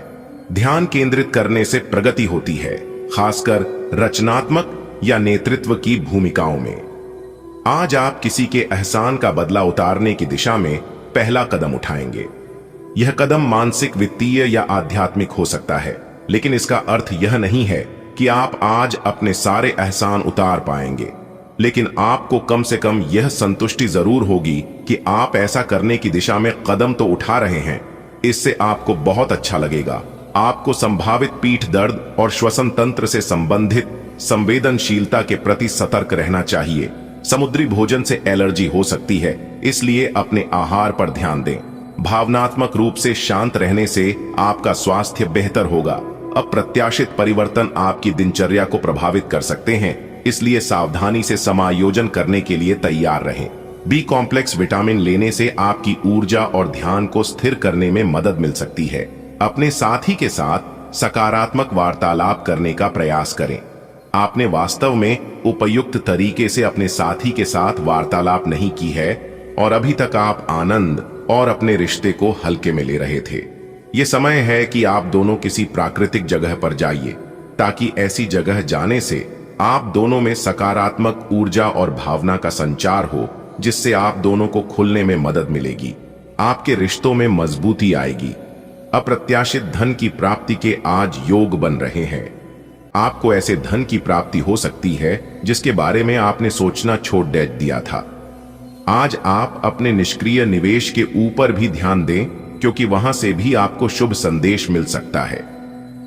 ध्यान केंद्रित करने से प्रगति होती है, खासकर रचनात्मक या नेतृत्व की भूमिकाओं में। आज आप किसी के एहसान का बदला उतारने की दिशा में पहला कदम उठाएंगे। यह कदम मानसिक, वित्तीय या आध्यात्मिक हो सकता है, लेकिन इसका अर्थ यह नहीं है कि आप आज अपने सारे एहसान उतार पाएंगे। लेकिन आपको कम से कम यह संतुष्टि जरूर होगी कि आप ऐसा करने की दिशा में कदम तो उठा रहे हैं। इससे आपको बहुत अच्छा लगेगा। आपको संभावित पीठ दर्द और श्वसन तंत्र से संबंधित संवेदनशीलता के प्रति सतर्क रहना चाहिए। समुद्री भोजन से एलर्जी हो सकती है, इसलिए अपने आहार पर ध्यान दें। भावनात्मक रूप से शांत रहने से आपका स्वास्थ्य बेहतर होगा। अप्रत्याशित परिवर्तन आपकी दिनचर्या को प्रभावित कर सकते हैं, इसलिए सावधानी से समायोजन करने के लिए तैयार रहें। बी कॉम्प्लेक्स विटामिन लेने से आपकी ऊर्जा और ध्यान को स्थिर करने में मदद मिल सकती है। अपने साथी के साथ सकारात्मक वार्तालाप करने का प्रयास करें। आपने वास्तव में उपयुक्त तरीके से अपने साथी के साथ वार्तालाप नहीं की है और अभी तक आप आनंद और अपने रिश्ते को हल्के में ले रहे थे। ये समय है कि आप दोनों किसी प्राकृतिक जगह पर जाइए, ताकि ऐसी जगह जाने से आप दोनों में सकारात्मक ऊर्जा और भावना का संचार हो, जिससे आप दोनों को खुलने में मदद मिलेगी। आपके रिश्तों में मजबूती आएगी। अप्रत्याशित धन की प्राप्ति के आज योग बन रहे हैं। आपको ऐसे धन की प्राप्ति हो सकती है जिसके बारे में आपने सोचना छोड़ दिया था। आज आप अपने निष्क्रिय निवेश के ऊपर भी ध्यान दें, क्योंकि वहां से भी आपको शुभ संदेश मिल सकता है।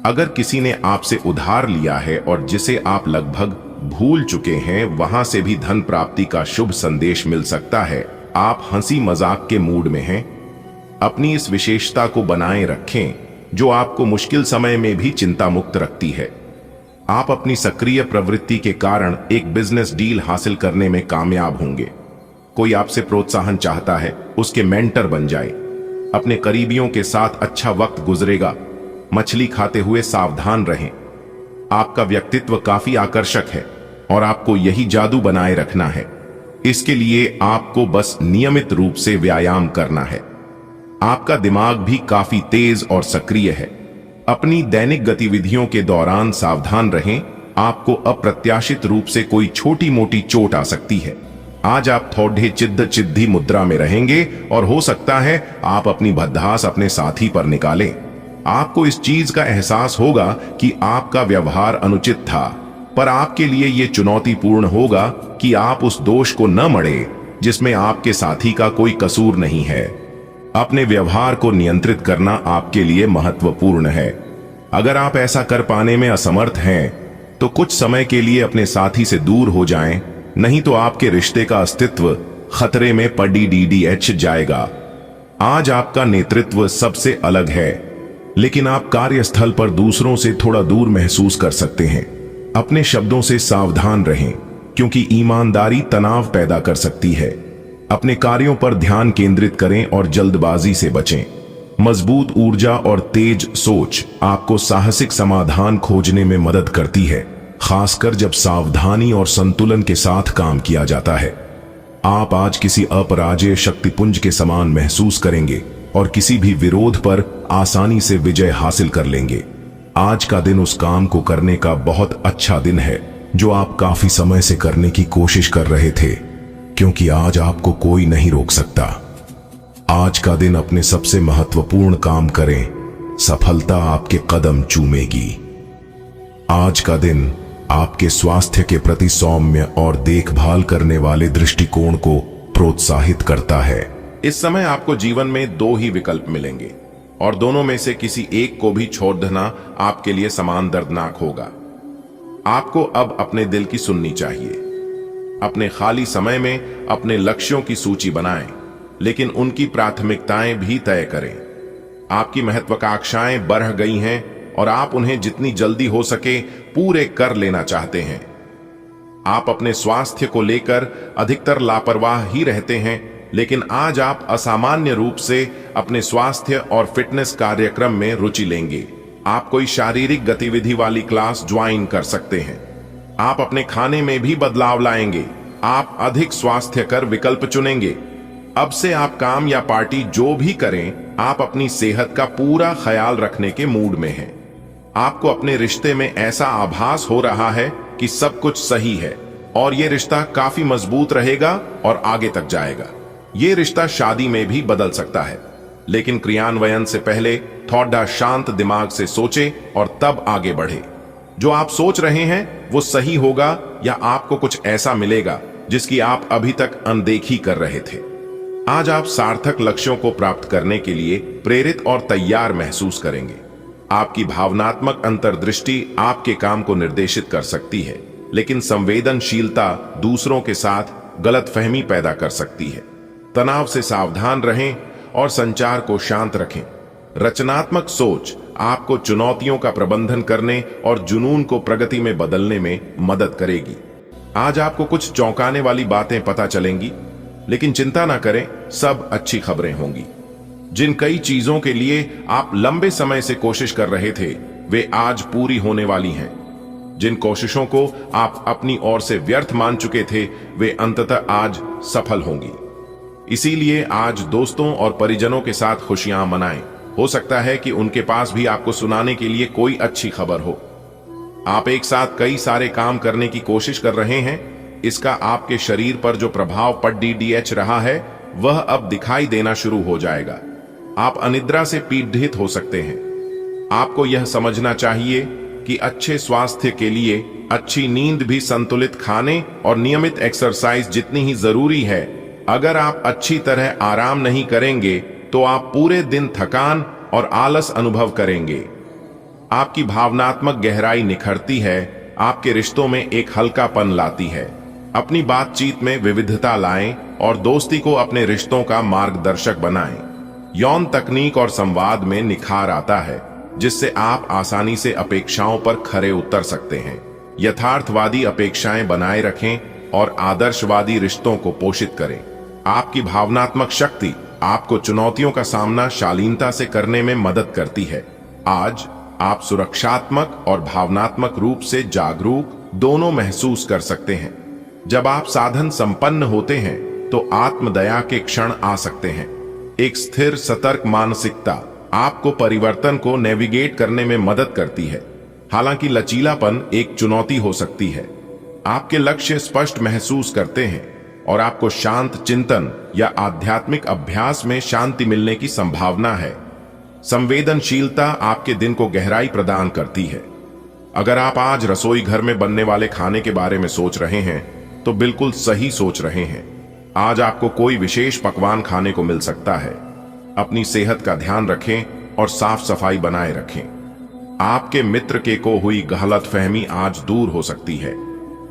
अगर किसी ने आपसे उधार लिया है और जिसे आप लगभग भूल चुके हैं, वहां से भी धन प्राप्ति का शुभ संदेश मिल सकता है। आप हंसी मजाक के मूड में हैं। अपनी इस विशेषता को बनाए रखें, जो आपको मुश्किल समय में भी चिंता मुक्त रखती है। आप अपनी सक्रिय प्रवृत्ति के कारण एक बिजनेस डील हासिल करने में कामयाब होंगे। कोई आपसे प्रोत्साहन चाहता है, उसके मेंटर बन जाए। अपने करीबियों के साथ अच्छा वक्त गुजरेगा। मछली खाते हुए सावधान रहें। आपका व्यक्तित्व काफी आकर्षक है और आपको यही जादू बनाए रखना है। इसके लिए आपको बस नियमित रूप से व्यायाम करना है। आपका दिमाग भी काफी तेज और सक्रिय है। अपनी दैनिक गतिविधियों के दौरान सावधान रहें। आपको अप्रत्याशित रूप से कोई छोटी मोटी चोट आ सकती है। आज आप थोड़े चिद्दी मुद्रा में रहेंगे और हो सकता है आप अपनी भद्दास अपने साथी पर निकालें। आपको इस चीज का एहसास होगा कि आपका व्यवहार अनुचित था, पर आपके लिए यह चुनौतीपूर्ण होगा कि आप उस दोष को न मढ़े जिसमें आपके साथी का कोई कसूर नहीं है। अपने व्यवहार को नियंत्रित करना आपके लिए महत्वपूर्ण है। अगर आप ऐसा कर पाने में असमर्थ हैं, तो कुछ समय के लिए अपने साथी से दूर हो जाएं, नहीं तो आपके रिश्ते का अस्तित्व खतरे में पड़ जाएगा। आज आपका नेतृत्व सबसे अलग है, लेकिन आप कार्यस्थल पर दूसरों से थोड़ा दूर महसूस कर सकते हैं। अपने शब्दों से सावधान रहें, क्योंकि ईमानदारी तनाव पैदा कर सकती है। अपने कार्यों पर ध्यान केंद्रित करें और जल्दबाजी से बचें। मजबूत ऊर्जा और तेज सोच आपको साहसिक समाधान खोजने में मदद करती है। खासकर जब सावधानी और संतुलन के साथ काम किया जाता है। आप आज किसी अपराजेय शक्तिपुंज के समान महसूस करेंगे और किसी भी विरोध पर आसानी से विजय हासिल कर लेंगे। आज का दिन उस काम को करने का बहुत अच्छा दिन है जो आप काफी समय से करने की कोशिश कर रहे थे, क्योंकि आज आपको कोई नहीं रोक सकता। आज का दिन अपने सबसे महत्वपूर्ण काम करें, सफलता आपके कदम चूमेगी। आज का दिन आपके स्वास्थ्य के प्रति सौम्य और देखभाल करने वाले दृष्टिकोण को प्रोत्साहित करता है। इस समय आपको जीवन में दो ही विकल्प मिलेंगे और दोनों में से किसी एक को भी छोड़ देना आपके लिए समान दर्दनाक होगा। आपको अब अपने दिल की सुननी चाहिए। अपने खाली समय में अपने लक्ष्यों की सूची बनाएं, लेकिन उनकी प्राथमिकताएं भी तय करें। आपकी महत्वाकांक्षाएं बढ़ गई हैं और आप उन्हें जितनी जल्दी हो सके पूरे कर लेना चाहते हैं। आप अपने स्वास्थ्य को लेकर अधिकतर लापरवाह ही रहते हैं, लेकिन आज आप असामान्य रूप से अपने स्वास्थ्य और फिटनेस कार्यक्रम में रुचि लेंगे। आप कोई शारीरिक गतिविधि वाली क्लास ज्वाइन कर सकते हैं। आप अपने खाने में भी बदलाव लाएंगे। आप अधिक स्वास्थ्यकर विकल्प चुनेंगे। अब से आप काम या पार्टी जो भी करें, आप अपनी सेहत का पूरा ख्याल रखने के मूड में हैं। आपको अपने रिश्ते में ऐसा आभास हो रहा है कि सब कुछ सही है और यह रिश्ता काफी मजबूत रहेगा और आगे तक जाएगा। यह रिश्ता शादी में भी बदल सकता है, लेकिन क्रियान्वयन से पहले थोड़ा शांत दिमाग से सोचे और तब आगे बढ़े। जो आप सोच रहे हैं वो सही होगा या आपको कुछ ऐसा मिलेगा जिसकी आप अभी तक अनदेखी कर रहे थे। आज आप सार्थक लक्ष्यों को प्राप्त करने के लिए प्रेरित और तैयार महसूस करेंगे। आपकी भावनात्मक अंतर्दृष्टि आपके काम को निर्देशित कर सकती है, लेकिन संवेदनशीलता दूसरों के साथ गलतफहमी पैदा कर सकती है। तनाव से सावधान रहें और संचार को शांत रखें। रचनात्मक सोच आपको चुनौतियों का प्रबंधन करने और जुनून को प्रगति में बदलने में मदद करेगी। आज आपको कुछ चौंकाने वाली बातें पता चलेंगी, लेकिन चिंता ना करें, सब अच्छी खबरें होंगी। जिन कई चीजों के लिए आप लंबे समय से कोशिश कर रहे थे, वे आज पूरी होने वाली हैं। जिन कोशिशों को आप अपनी ओर से व्यर्थ मान चुके थे, वे अंततः आज सफल होंगी। इसीलिए आज दोस्तों और परिजनों के साथ खुशियां मनाएं। हो सकता है कि उनके पास भी आपको सुनाने के लिए कोई अच्छी खबर हो। आप एक साथ कई सारे काम करने की कोशिश कर रहे हैं। इसका आपके शरीर पर जो प्रभाव पड़ रहा है, वह अब दिखाई देना शुरू हो जाएगा। आप अनिद्रा से पीड़ित हो सकते हैं। आपको यह समझना चाहिए कि अच्छे स्वास्थ्य के लिए अच्छी नींद भी संतुलित खाने और नियमित एक्सरसाइज जितनी ही जरूरी है। अगर आप अच्छी तरह आराम नहीं करेंगे तो आप पूरे दिन थकान और आलस अनुभव करेंगे। आपकी भावनात्मक गहराई निखरती है, आपके रिश्तों में एक हल्कापन लाती है। अपनी बातचीत में विविधता लाएं और दोस्ती को अपने रिश्तों का मार्गदर्शक बनाएं। यौन तकनीक और संवाद में निखार आता है, जिससे आप आसानी से अपेक्षाओं पर खरे उतर सकते हैं। यथार्थवादी अपेक्षाएं बनाए रखें और आदर्शवादी रिश्तों को पोषित करें। आपकी भावनात्मक शक्ति आपको चुनौतियों का सामना शालीनता से करने में मदद करती है। आज आप सुरक्षात्मक और भावनात्मक रूप से जागरूक दोनों महसूस कर सकते हैं। जब आप साधन संपन्न होते हैं तो आत्मदया के क्षण आ सकते हैं। एक स्थिर सतर्क मानसिकता आपको परिवर्तन को नेविगेट करने में मदद करती है। हालांकि लचीलापन एक चुनौती हो सकती है। आपके लक्ष्य स्पष्ट महसूस करते हैं और आपको शांत चिंतन या आध्यात्मिक अभ्यास में शांति मिलने की संभावना है। संवेदनशीलता आपके दिन को गहराई प्रदान करती है। अगर आप आज रसोई घर में बनने वाले खाने के बारे में सोच रहे हैं तो बिल्कुल सही सोच रहे हैं। आज आपको कोई विशेष पकवान खाने को मिल सकता है। अपनी सेहत का ध्यान रखें और साफ सफाई बनाए रखें। आपके मित्र के को हुई गलतफहमी आज दूर हो सकती है।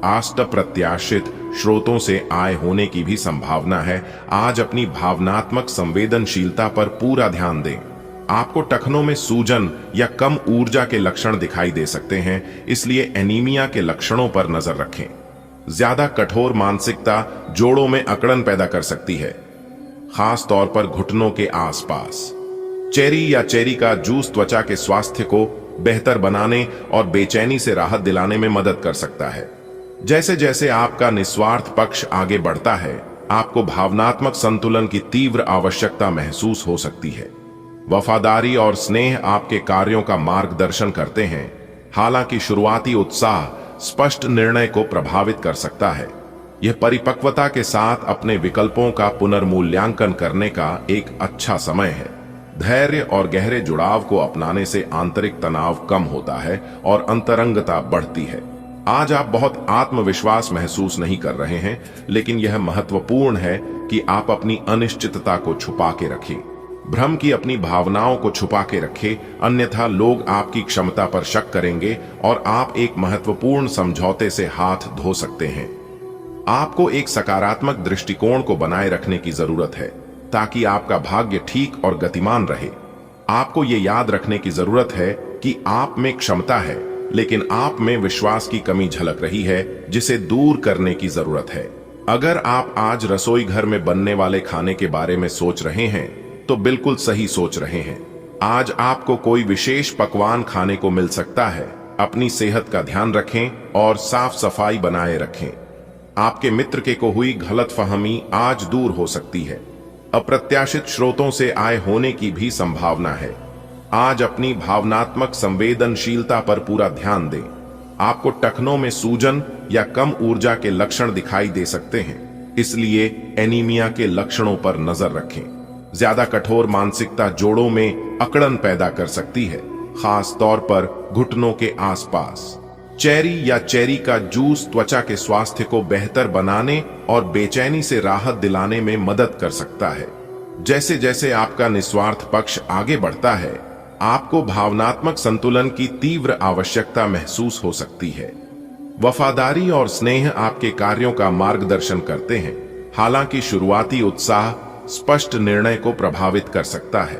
अप्रत्याशित स्रोतों से आय होने की भी संभावना है। आज अपनी भावनात्मक संवेदनशीलता पर पूरा ध्यान दें। आपको टखनों में सूजन या कम ऊर्जा के लक्षण दिखाई दे सकते हैं, इसलिए एनीमिया के लक्षणों पर नजर रखें। ज्यादा कठोर मानसिकता जोड़ों में अकड़न पैदा कर सकती है, खास तौर पर घुटनों के आसपास। चेरी या चेरी का जूस त्वचा के स्वास्थ्य को बेहतर बनाने और बेचैनी से राहत दिलाने में मदद कर सकता है। जैसे जैसे आपका निस्वार्थ पक्ष आगे बढ़ता है, आपको भावनात्मक संतुलन की तीव्र आवश्यकता महसूस हो सकती है। वफादारी और स्नेह आपके कार्यों का मार्गदर्शन करते हैं, हालांकि शुरुआती उत्साह स्पष्ट निर्णय को प्रभावित कर सकता है। यह परिपक्वता के साथ अपने विकल्पों का पुनर्मूल्यांकन करने का एक अच्छा समय है। धैर्य और गहरे जुड़ाव को अपनाने से आंतरिक तनाव कम होता है और अंतरंगता बढ़ती है। आज आप बहुत आत्मविश्वास महसूस नहीं कर रहे हैं, लेकिन यह महत्वपूर्ण है कि आप अपनी अनिश्चितता को छुपा के रखें। भ्रम की अपनी भावनाओं को छुपा के रखें, अन्यथा लोग आपकी क्षमता पर शक करेंगे और आप एक महत्वपूर्ण समझौते से हाथ धो सकते हैं। आपको एक सकारात्मक दृष्टिकोण को बनाए रखने की जरूरत है ताकि आपका भाग्य ठीक और गतिमान रहे। आपको ये याद रखने की जरूरत है कि आप में क्षमता है, लेकिन आप में विश्वास की कमी झलक रही है, जिसे दूर करने की जरूरत है। अगर आप आज रसोई घर में बनने वाले खाने के बारे में सोच रहे हैं, तो बिल्कुल सही सोच रहे हैं। आज आपको कोई विशेष पकवान खाने को मिल सकता है। अपनी सेहत का ध्यान रखें और साफ सफाई बनाए रखें। आपके मित्र के को हुई गलतफहमी आज दूर हो सकती है। अप्रत्याशित स्रोतों से आय होने की भी संभावना है। आज अपनी भावनात्मक संवेदनशीलता पर पूरा ध्यान दें। आपको टखनों में सूजन या कम ऊर्जा के लक्षण दिखाई दे सकते हैं, इसलिए एनीमिया के लक्षणों पर नजर रखें। ज्यादा कठोर मानसिकता जोड़ों में अकड़न पैदा कर सकती है, खास तौर पर घुटनों के आसपास। चेरी या चेरी का जूस त्वचा के स्वास्थ्य को बेहतर बनाने और बेचैनी से राहत दिलाने में मदद कर सकता है। जैसे जैसे आपका निस्वार्थ पक्ष आगे बढ़ता है, आपको भावनात्मक संतुलन की तीव्र आवश्यकता महसूस हो सकती है। वफादारी और स्नेह आपके कार्यों का मार्गदर्शन करते हैं, हालांकि शुरुआती उत्साह स्पष्ट निर्णय को प्रभावित कर सकता है।